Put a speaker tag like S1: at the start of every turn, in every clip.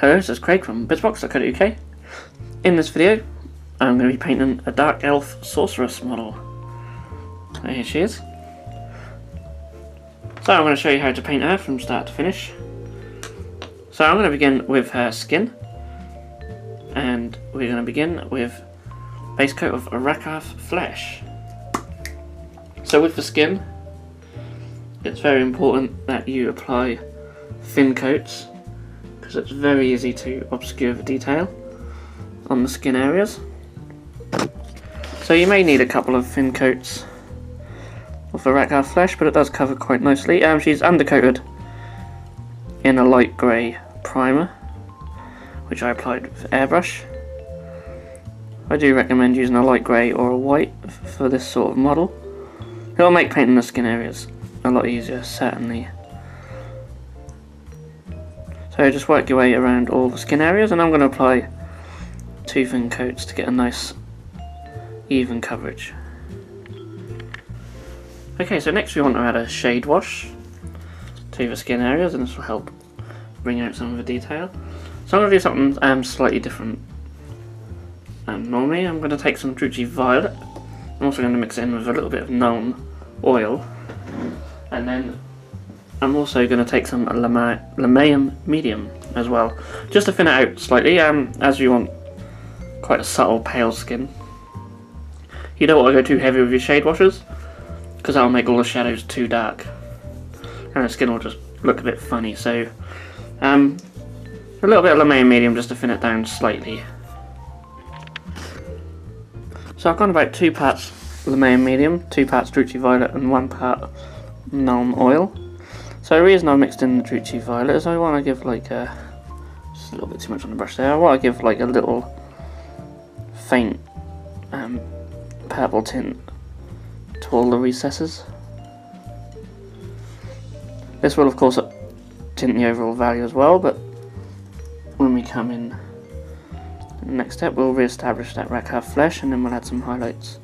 S1: Hello, this is Craig from bitsbox.co.uk. In this video, I'm going to be painting a Dark Elf Sorceress model. So here she is. So I'm going to show you how to paint her from start to finish. So I'm going to begin with her skin. And we're going to begin with base coat of Arachaf flesh. So with the skin, it's very important that you apply thin coats, because it's very easy to obscure the detail on the skin areas. So you may need a couple of thin coats of Arachaf flesh, but it does cover quite nicely. She's undercoated in a light grey primer, which I applied with airbrush. I do recommend using a light grey or a white for this sort of model. It'll make painting the skin areas a lot easier, certainly. So just work your way around all the skin areas, and I'm going to apply 2 thin coats to get a nice even coverage. Okay, so next we want to add a shade wash to the skin areas, and this will help bring out some of the detail. So I'm going to do something slightly different. Normally I'm going to take some Druchii Violet. I'm also going to mix it in with a little bit of Nuln oil, and then I'm also going to take some Lamaeum medium as well, just to thin it out slightly, as you want quite a subtle pale skin. You don't want to go too heavy with your shade washes, because that'll make all the shadows too dark, and the skin will just look a bit funny. So a little bit of Lamaeum medium just to thin it down slightly. So I've gone about 2 parts Lamaeum medium, 2 parts Druchii Violet, and 1 part Nuln oil. So the reason I mixed in the Druchii Violet is I want to give like a, just a little bit too much on the brush there, I want to give like a little faint purple tint to all the recesses. This will of course tint the overall value as well, but when we come in the next step we'll re-establish that Arachaf flesh, and then we'll add some highlights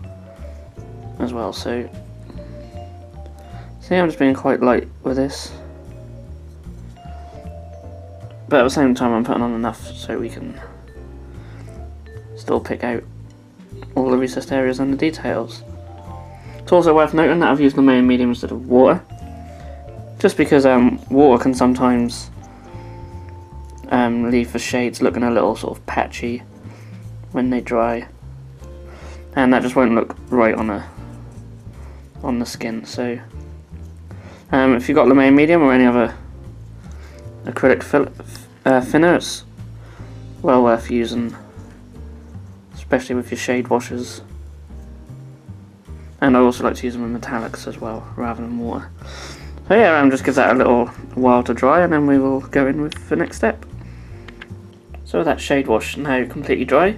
S1: as well. So see, I'm just being quite light with this, but at the same time I'm putting on enough so we can still pick out all the recessed areas and the details. It's also worth noting that I've used the Lamaeum medium instead of water, just because water can sometimes leave the shades looking a little sort of patchy when they dry, and that just won't look right on the skin. So if you've got Lamaeum medium or any other acrylic thinner, it's well worth using, especially with your shade washes. And I also like to use them in metallics as well, rather than water. So yeah, just give that a little while to dry, and then we will go in with the next step. So with that shade wash now completely dry,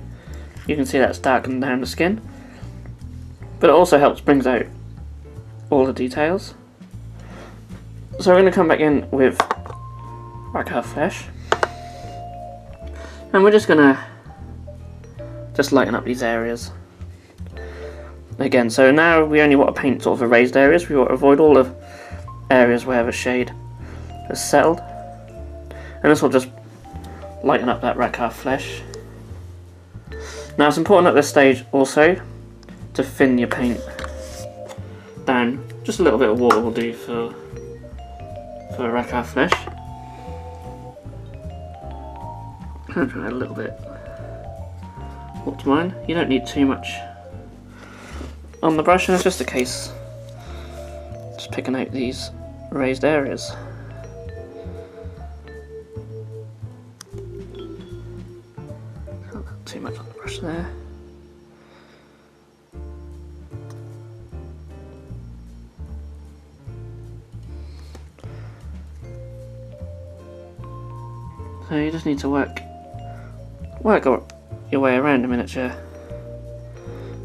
S1: you can see that's darkened down the skin, but it also helps brings out all the details. So we're going to come back in with Arachaf flesh, and we're just going to lighten up these areas again. So now we only want to paint sort of the raised areas. We want to avoid all the areas where the shade has settled, and this will just lighten up that Arachaf flesh. Now it's important at this stage also to thin your paint down. Just a little bit of water will do for Arachaf flesh. I'm trying to add a little bit to mine. You don't need too much on the brush, and it's just a case just picking out these raised areas. Not too much on the brush there. So you just need to work your way around the miniature,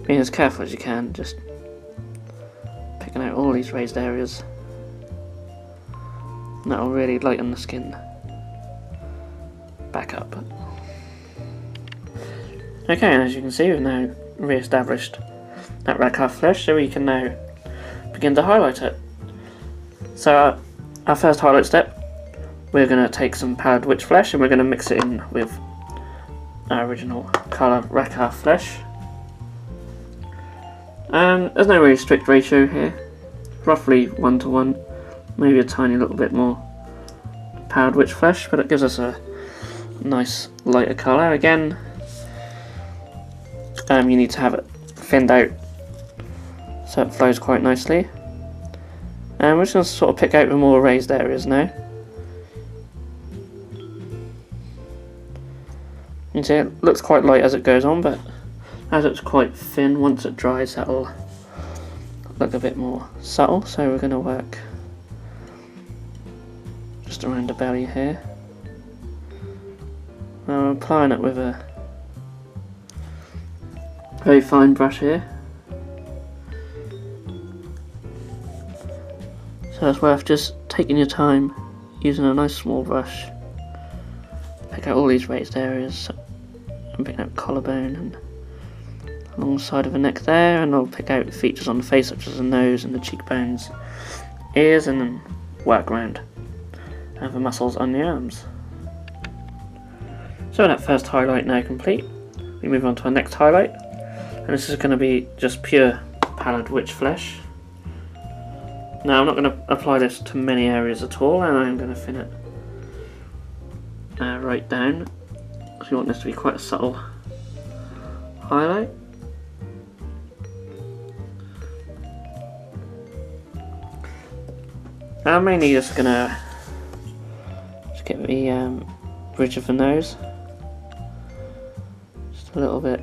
S1: being as careful as you can, just picking out all these raised areas. And that'll really lighten the skin back up. Okay, and as you can see, we've now re-established that Arachaf flesh, so we can now begin to highlight it. So our first highlight step we're going to take some powdered witch flesh and we're going to mix it in with our original colour Rakar flesh. There's no really strict ratio here, roughly 1 to 1, maybe a tiny little bit more powdered witch flesh, but it gives us a nice lighter colour. Again, you need to have it thinned out so it flows quite nicely. And we're just going to sort of pick out the more raised areas now. You can see it looks quite light as it goes on, but as it's quite thin, once it dries that'll look a bit more subtle. So we're going to work just around the belly here. Now I'm applying it with a very fine brush here. So it's worth just taking your time, using a nice small brush. Pick out all these raised areas. I'm picking out collarbone and along the side of the neck there, and I'll pick out features on the face such as the nose and the cheekbones, ears, and then work around and the muscles on the arms. So that first highlight now complete, we move on to our next highlight, and this is going to be just pure pallid witch flesh. Now I'm not going to apply this to many areas at all, and I'm going to thin it right down, because we want this to be quite a subtle highlight. I'm mainly just going to get the bridge of the nose, just a little bit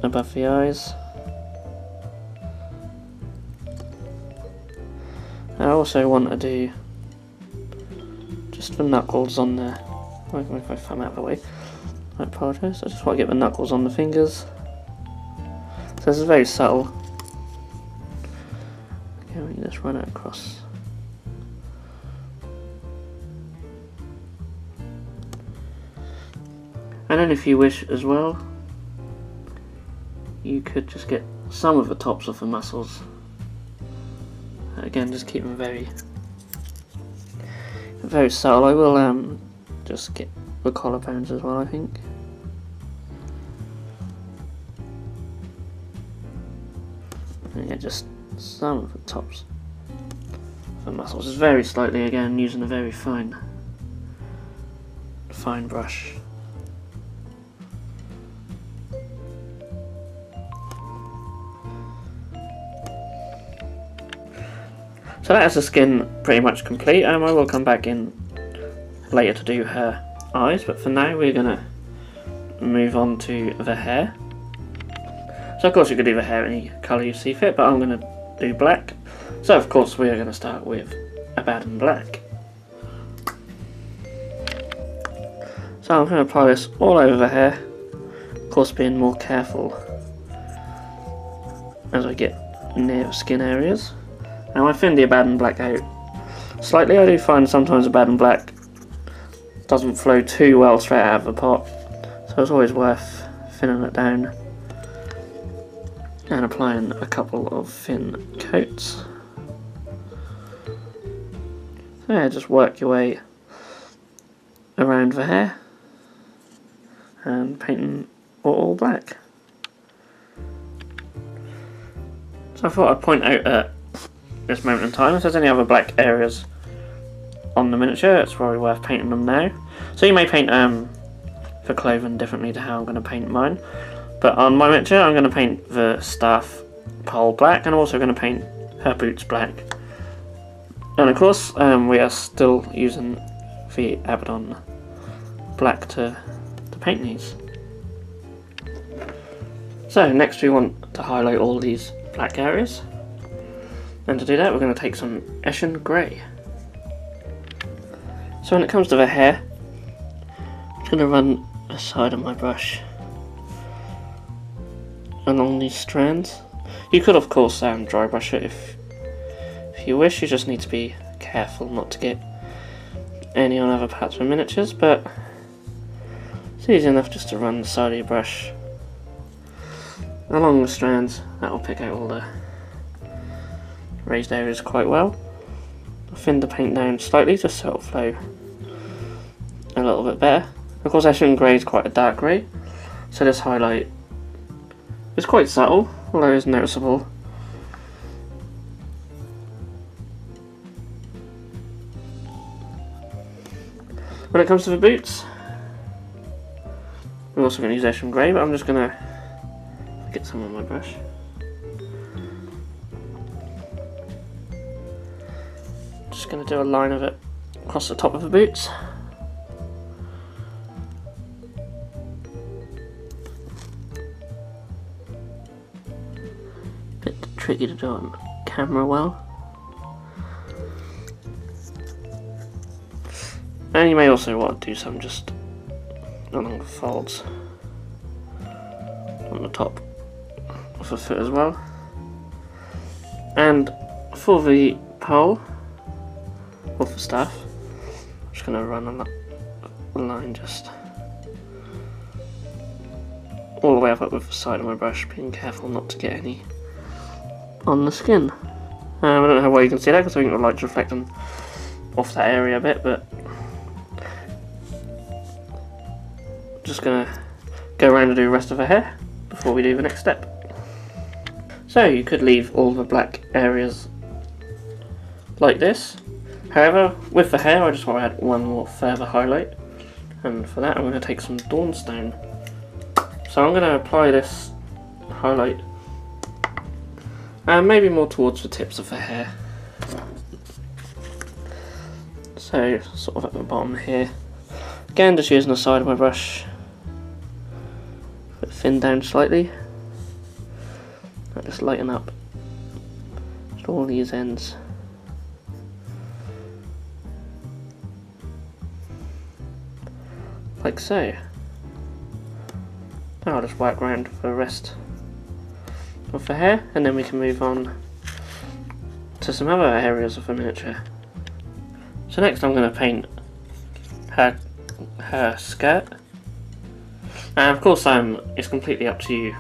S1: above the eyes. I also want to do just the knuckles on there. I'll move my thumb out of the way. I apologise, I just want to get the knuckles on the fingers. So this is very subtle. Okay, we can just run it across. And then if you wish as well, you could just get some of the tops of the muscles. Again, just keep them very subtle. I will just get the collarbones as well, I think. And yeah, just some of the tops of the muscles, just very slightly, again using a very fine brush. So that is the skin pretty much complete. I will come back in later to do her eyes, but for now we're going to move on to the hair. So of course you could do the hair any colour you see fit, but I'm going to do black. So of course we're going to start with Abaddon Black. So I'm going to apply this all over the hair, of course being more careful as I get near the skin areas. Now I thin the Abaddon Black out slightly. I do find sometimes Abaddon Black doesn't flow too well straight out of the pot, so it's always worth thinning it down and applying a couple of thin coats. So yeah, just work your way around the hair and painting all black. So I thought I'd point out at this moment in time, if there's any other black areas on the miniature, it's probably worth painting them now. So you may paint the clothing differently to how I'm going to paint mine, but on my miniature I'm going to paint the staff pole black, and I'm also going to paint her boots black. And of course we are still using the Abaddon Black to paint these. So next we want to highlight all these black areas. And to do that we're going to take some Eshin Grey. So when it comes to the hair, I'm just going to run the side of my brush along these strands. You could of course dry brush it if you wish. You just need to be careful not to get any on other parts of the miniatures, but it's easy enough just to run the side of your brush along the strands. That will pick out all the raised areas quite well. I'll thin the paint down slightly just so it'll flow a little bit better. Of course, Eshin Grey is quite a dark grey, so this highlight is quite subtle, although it's noticeable. When it comes to the boots, I'm also going to use Eshin Grey, but I'm just going to get some on my brush. Just going to do a line of it across the top of the boots. Bit tricky to do on camera well. And you may also want to do some just along the folds on the top of the foot as well. And for the pole, or for staff, I'm just going to run on that line just all the way up with the side of my brush, being careful not to get any on the skin. I don't know why you can see that because I think the light's reflecting off that area a bit, but just gonna go around and do the rest of her hair before we do the next step. So you could leave all the black areas like this. However, with the hair I just want to add one more further highlight, and for that I'm going to take some Dawnstone. So I'm going to apply this highlight and maybe more towards the tips of the hair. So sort of at the bottom here. Again, just using the side of my brush, put it thin down slightly. I just lighten up just all these ends. Like so. Now I'll just work around for the rest of the hair, and then we can move on to some other areas of the miniature. So next I'm going to paint her skirt, and of course it's completely up to you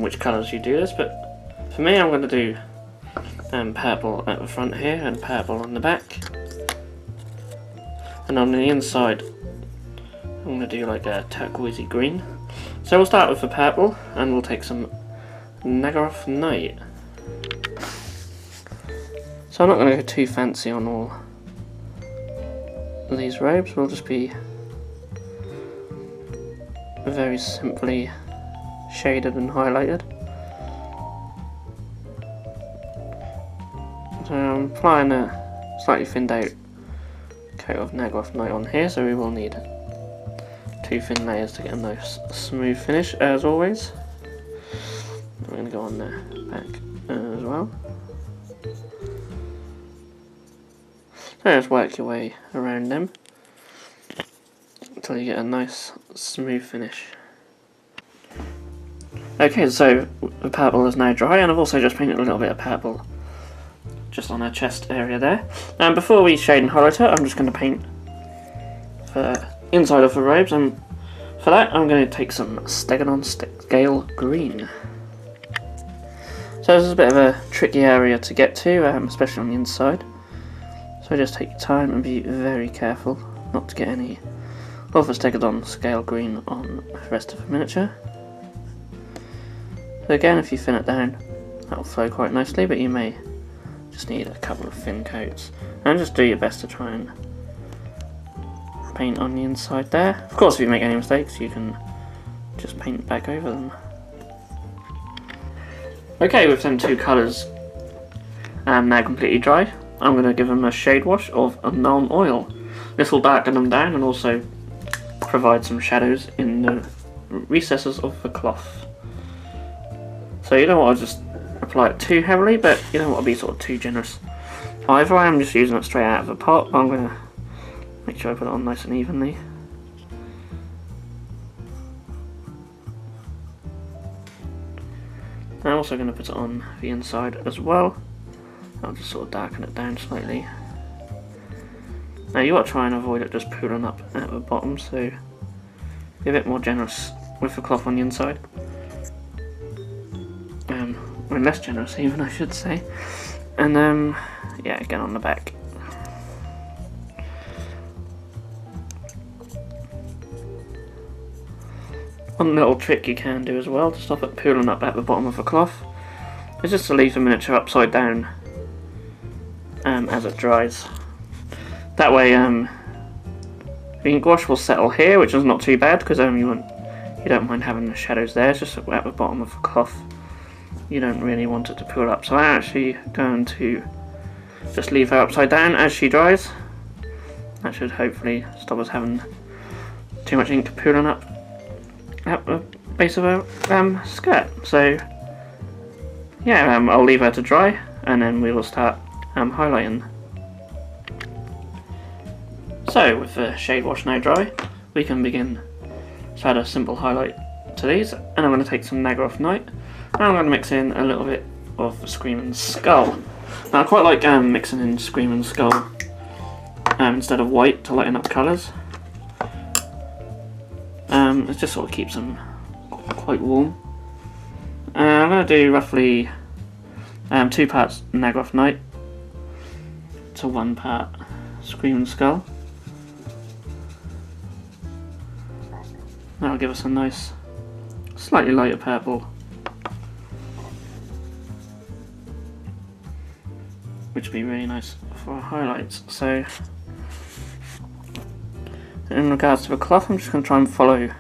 S1: which colours you do this, but for me I'm going to do purple at the front here and purple on the back, and on the inside I'm going to do like a turquoisey green. So we'll start with the purple and we'll take some Nagaroth Night. So I'm not going to go too fancy on all these robes, we'll just be very simply shaded and highlighted. So I'm applying a slightly thinned out coat of Nagaroth Night on here, so we will need 2 thin layers to get a nice smooth finish as always. I'm going to go on the back as well. So just work your way around them until you get a nice smooth finish. Okay, so the purple is now dry, and I've also just painted a little bit of purple just on her chest area there. And before we shade and highlight her, I'm just going to paint the inside of the robes, and for that I'm going to take some Stegadon Scale Green. So this is a bit of a tricky area to get to, especially on the inside. So just take your time and be very careful not to get any of the Stegadon Scale Green on the rest of the miniature. So again, if you thin it down, that'll flow quite nicely, but you may just need a couple of thin coats. And just do your best to try and paint on the inside there. Of course, if you make any mistakes, you can just paint back over them. Okay, with them 2 colours now completely dry, I'm going to give them a shade wash of Unknown Oil. This will darken them down and also provide some shadows in the recesses of the cloth. So you don't want to just apply it too heavily, but you don't want to be sort of too generous either. I am just using it straight out of the pot, but I'm going to make sure I put it on nice and evenly. I'm also going to put it on the inside as well. I'll just sort of darken it down slightly. Now you want to try and avoid it just pooling up at the bottom, so be a bit more generous with the cloth on the inside. Or less generous even, I should say. And yeah, again on the back. One little trick you can do as well to stop it pooling up at the bottom of the cloth is just to leave the miniature upside down as it dries. That way the ink wash will settle here, which is not too bad because you don't mind having the shadows there. It's just at the bottom of the cloth. You don't really want it to pool up. So I'm actually going to just leave her upside down as she dries. That should hopefully stop us having too much ink pooling up at the base of her skirt. So yeah, I'll leave her to dry and then we will start highlighting. So with the shade wash now dry, we can begin to add a simple highlight to these, and I'm going to take some Naggaroth Night and I'm going to mix in a little bit of Screaming Skull. Now I quite like mixing in Screaming Skull instead of white to lighten up colours. It just sort of keeps them quite warm. I'm going to do roughly 2 parts Naggaroth Night to 1 part Screaming Skull. That'll give us a nice, slightly lighter purple, which would be really nice for our highlights. So, in regards to the cloth, I'm just going to try and follow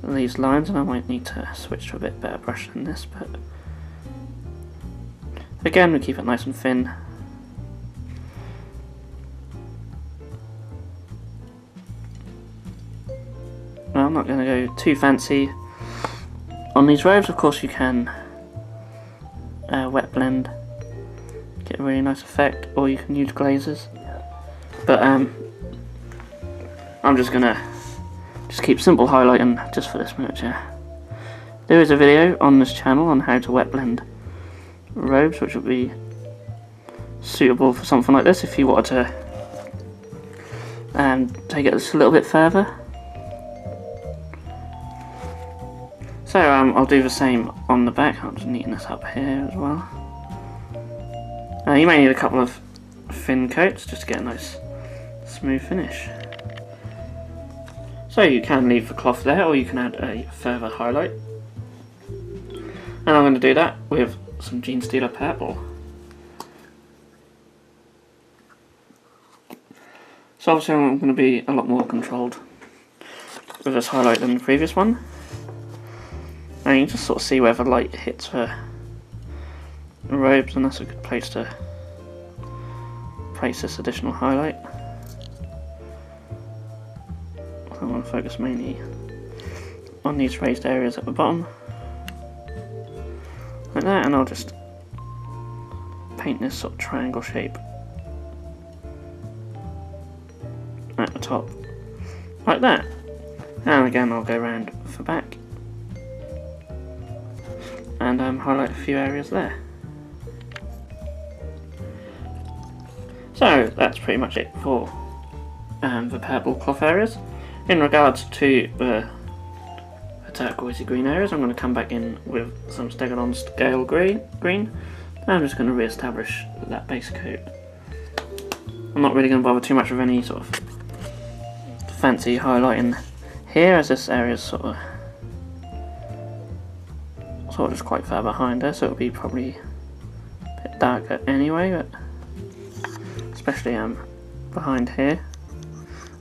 S1: these lines, and I might need to switch to a bit better brush than this, but again, we keep it nice and thin. Well, I'm not going to go too fancy on these robes. Of course you can wet blend, get a really nice effect, or you can use glazes, but I'm just going to keep simple highlighting just for this miniature. There is a video on this channel on how to wet blend robes, which would be suitable for something like this if you wanted to take it just a little bit further. So I'll do the same on the back. I'll just neaten this up here as well. You may need a couple of thin coats just to get a nice smooth finish. So you can leave the cloth there, or you can add a further highlight. And I'm going to do that with some Genestealer Purple. So obviously I'm going to be a lot more controlled with this highlight than the previous one. And you can just sort of see where the light hits the robes, and that's a good place to place this additional highlight. So I'm going to focus mainly on these raised areas at the bottom, like that, and I'll just paint this sort of triangle shape at the top, like that. And again I'll go around the back and highlight a few areas there. So that's pretty much it for the purple cloth areas. In regards to the turquoisey green areas, I'm going to come back in with some Stegadon Scale green, and I'm just going to re-establish that base coat. I'm not really going to bother too much with any sort of fancy highlighting here, as this area is sort of just quite far behind her, so it'll be probably a bit darker anyway, but especially behind here.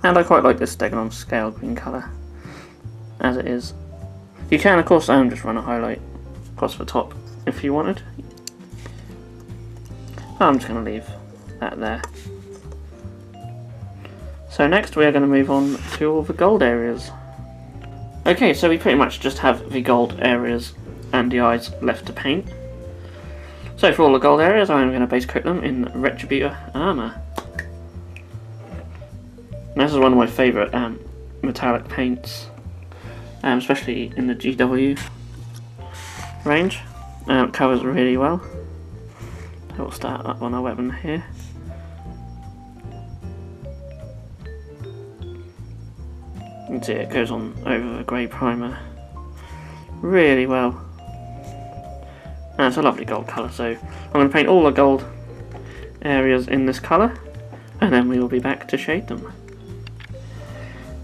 S1: And I quite like this Stegadon Scale green colour as it is. You can of course just run a highlight across the top if you wanted. I'm just going to leave that there. So next we are going to move on to all the gold areas. Okay, so we pretty much just have the gold areas and the eyes left to paint. So for all the gold areas, I'm going to base coat them in Retributor Armour. This is one of my favourite metallic paints, especially in the GW range. It covers really well. So we'll start up on our weapon here. You can see it goes on over the grey primer really well. And it's a lovely gold colour, so I'm going to paint all the gold areas in this colour, and then we will be back to shade them.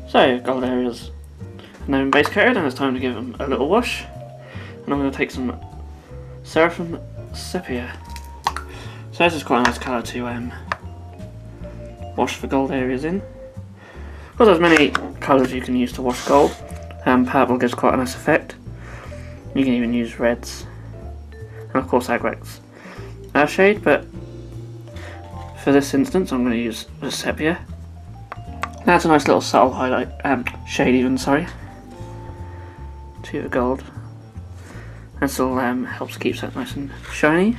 S1: So, gold areas. Now in base coat, and it's time to give them a little wash. And I'm going to take some Seraphim Sepia. So this is quite a nice colour to wash the gold areas in. Of course, there's many colours you can use to wash gold. Purple gives quite a nice effect. You can even use reds. And of course Agrac's shade, but for this instance I'm going to use the Sepia. That's a nice little subtle highlight, shade even, sorry, to the gold. This all helps keep that nice and shiny.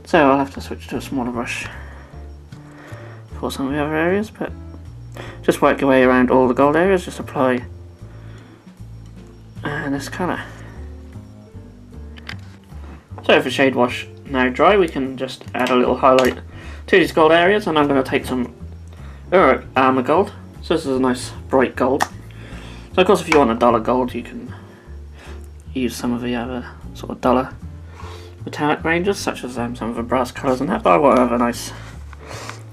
S1: So I'll have to switch to a smaller brush for some of the other areas, but just work your way around all the gold areas, just apply this colour. So if the shade wash now dry, we can just add a little highlight to these gold areas, and I'm going to take some Uruk armour gold. So this is a nice bright gold. So of course if you want a duller gold you can use some of the other sort of duller metallic ranges, such as some of the brass colours and that, but I want to have a nice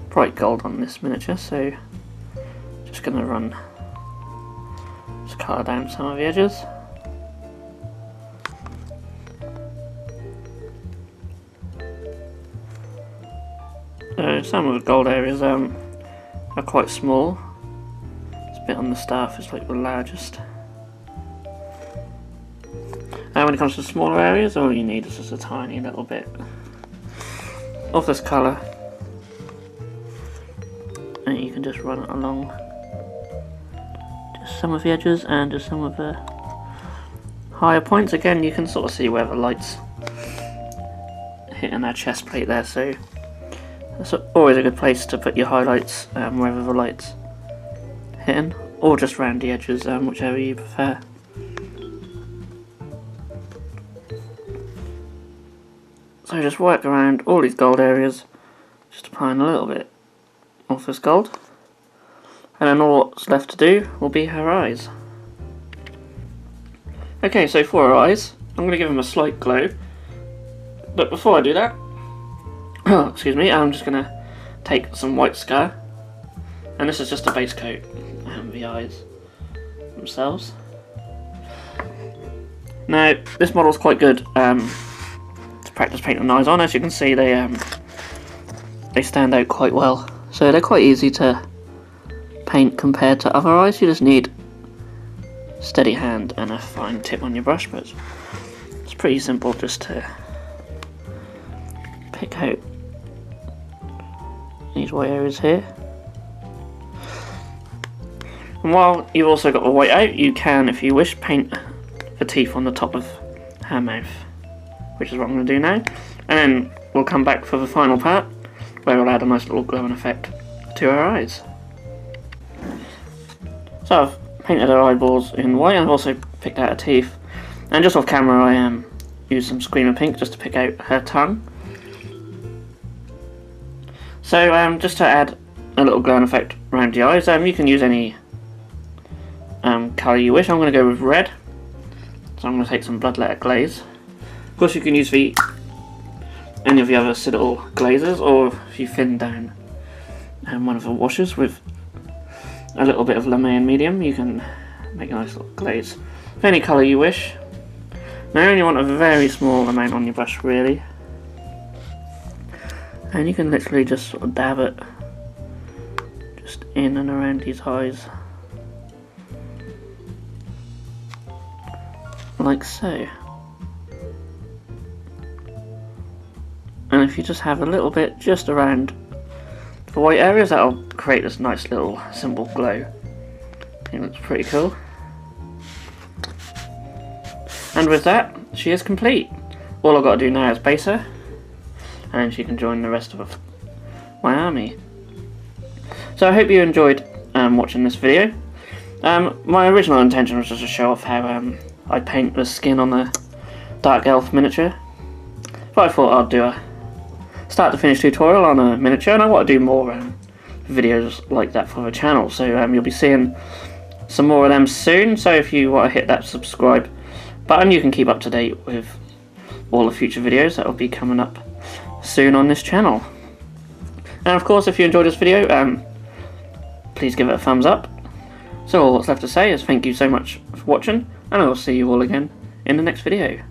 S1: bright gold on this miniature, so just going to run this colour down some of the edges. Some of the gold areas are quite small. This bit on the staff is like the largest. And when it comes to smaller areas, all you need is just a tiny little bit of this colour, and you can just run it along just some of the edges and just some of the higher points. Again, you can sort of see where the light's hitting our chest plate there, so that's always a good place to put your highlights, wherever the light's hitting, or just round the edges, whichever you prefer. So just work around all these gold areas, just applying a little bit of this gold, and then all that's left to do will be her eyes. Okay, so for her eyes, I'm going to give them a slight glow, but before I do that, excuse me, I'm just going to take some white scar, and this is just a base coat, the eyes themselves. Now this model's quite good to practice painting eyes on. As you can see, they stand out quite well, so they're quite easy to paint compared to other eyes. You just need steady hand and a fine tip on your brush, but it's pretty simple just to pick out these white areas here. And while you've also got the white out, you can, if you wish, paint the teeth on the top of her mouth, which is what I'm going to do now. And then we'll come back for the final part, where we'll add a nice little glowing effect to her eyes. So I've painted her eyeballs in white, and I've also picked out her teeth. And just off camera I used some Screamer Pink just to pick out her tongue. So just to add a little glowing effect around the eyes, you can use any colour you wish. I'm going to go with red, so I'm going to take some Bloodletter Glaze. Of course you can use any of the other Citadel glazes, or if you thin down one of the washes with a little bit of Lamayan Medium, you can make a nice little glaze of any colour you wish. Now you only want a very small amount on your brush really, and you can literally just sort of dab it just in and around these eyes, like so. And if you just have a little bit just around the white areas, that'll create this nice little simple glow. It looks pretty cool. And with that, she is complete. All I've got to do now is base her, and she can join the rest of my army. So I hope you enjoyed watching this video. My original intention was just to show off how I paint the skin on the Dark Elf miniature, but I thought I'd do a start to finish tutorial on a miniature, and I want to do more videos like that for the channel, so you'll be seeing some more of them soon. So if you want to hit that subscribe button, you can keep up to date with all the future videos that will be coming up soon on this channel. And of course, if you enjoyed this video, please give it a thumbs up. So all that's left to say is thank you so much for watching, and I will see you all again in the next video.